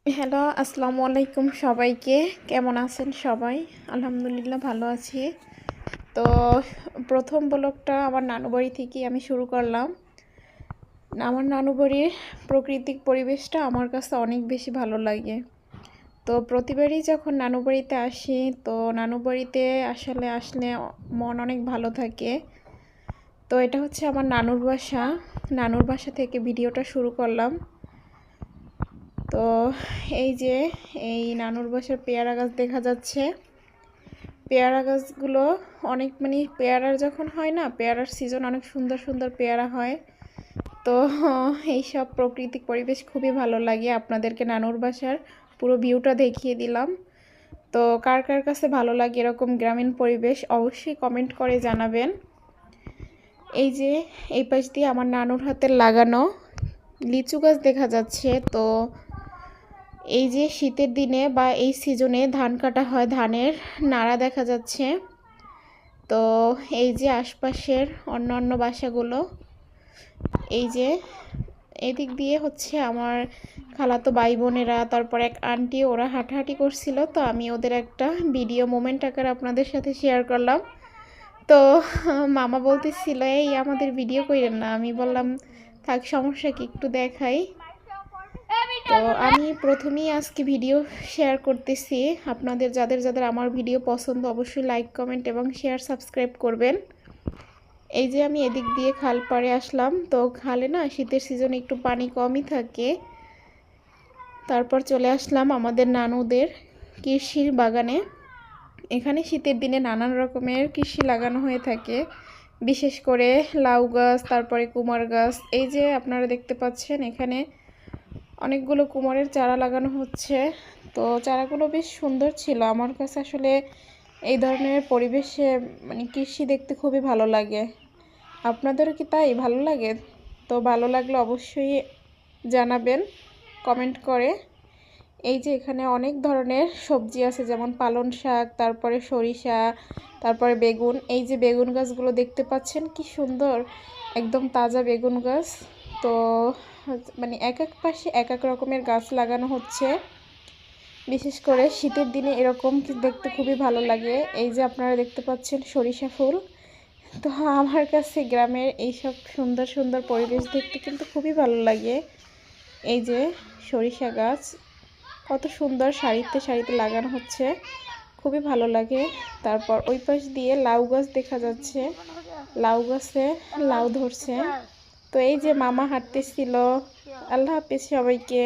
Hello, আসসালামু আলাইকুম সবাইকে। কেমন আছেন সবাই? আলহামদুলিল্লাহ ভালো আছি। তো প্রথম ব্লগটা আমার নানু বাড়ি থেকেই আমি শুরু করলাম। আমার নানু বাড়ির প্রাকৃতিক পরিবেশটা আমার কাছে অনেক বেশি ভালো লাগে। তো প্রতিবারই যখন নানু বাড়িতে আসি, তো নানু বাড়িতে আসলে মন অনেক ভালো থাকে। তো এটা হচ্ছে আমার নানুর বাসা। নানুর বাসা থেকে ভিডিওটা শুরু করলাম। তো এই যে এই নানুর বাসার পেয়ারা গাছ দেখা যাচ্ছে। পেয়ারা গাছগুলো অনেক পেয়ারার যখন হয় না, পেয়ারার সিজন অনেক সুন্দর সুন্দর পেয়ারা হয়। তো এইসব প্রাকৃতিক পরিবেশ খুবই ভালো লাগে। আপনাদেরকে নানুর বাসার পুরো ভিউটা দেখিয়ে দিলাম। তো কার কার কাছে ভালো লাগে এরকম গ্রামীণ পরিবেশ অবশ্যই কমেন্ট করে জানাবেন। এই যে এই পাশ দিয়ে আমার নানুর হাতের লাগানো লিচু গাছ দেখা যাচ্ছে। তো এই যে শীতের দিনে বা এই সিজনে ধান কাটা হয়, ধানের নাড়া দেখা যাচ্ছে। তো এই যে আশপাশের অন্য বাসাগুলো, এই যে এদিক দিয়ে হচ্ছে আমার খালাতো ভাই বোনেরা, তারপর এক আন্টি, ওরা হাঁটাহাঁটি করছিল। তো আমি ওদের একটা ভিডিও মোমেন্ট আকারে আপনাদের সাথে শেয়ার করলাম। তো মামা বলতেছিল, এই আমাদের ভিডিও কইরেন না। আমি বললাম থাক, সমস্যা কি, একটু দেখাই। তো আমি প্রথমেই আজকে ভিডিও শেয়ার করতেছি। আপনাদের যাদের আমার ভিডিও পছন্দ অবশ্যই লাইক, কমেন্ট এবং শেয়ার, সাবস্ক্রাইব করবেন। এই যে আমি এদিক দিয়ে খাল পাড়ে আসলাম। তো খালে না শীতের সিজনে একটু পানি কমই থাকে। তারপর চলে আসলাম আমাদের নানুদের কৃষির বাগানে। এখানে শীতের দিনে নানান রকমের কৃষি লাগানো হয়ে থাকে, বিশেষ করে লাউ গাছ, তারপরে কুমার গাছ। এই যে আপনারা দেখতে পাচ্ছেন এখানে অনেকগুলো কুমড়ের চারা লাগানো হচ্ছে। তো চারাগুলো বেশ সুন্দর ছিল। আমার কাছে আসলে এই ধরনের পরিবেশে কৃষি দেখতে খুবই ভালো লাগে। আপনাদেরও কি তাই ভালো লাগে? তো ভালো লাগলে অবশ্যই জানাবেন কমেন্ট করে। এই যে এখানে অনেক ধরনের সবজি আছে, যেমন পালং শাক, তারপরে সরিষা, তারপরে বেগুন। এই যে বেগুন গাছগুলো দেখতে পাচ্ছেন কি সুন্দর, একদম তাজা বেগুন গাছ। তো এক এক পাশে এক এক রকমের গাছ লাগানো হচ্ছে। বিশেষ করে শীতের দিনে এরকম দেখতে খুবই ভালো লাগে। এই যে আপনারা দেখতে পাচ্ছেন সরিষা ফুল। তো আমার কাছে গ্রামের এইসব সুন্দর সুন্দর পরিবেশ দেখতে কিন্তু খুবই ভালো লাগে। এই যে সরিষা গাছ কত সুন্দর সারিতে সারিতে লাগানো হচ্ছে, খুবই ভালো লাগে। তারপর ওই পাশ দিয়ে লাউ গাছ দেখা যাচ্ছে, লাউ গাছে লাউ ধরছে। তো এই যে মামা হাঁটতেছিল। আল্লাহ হাফেজ সবাইকে।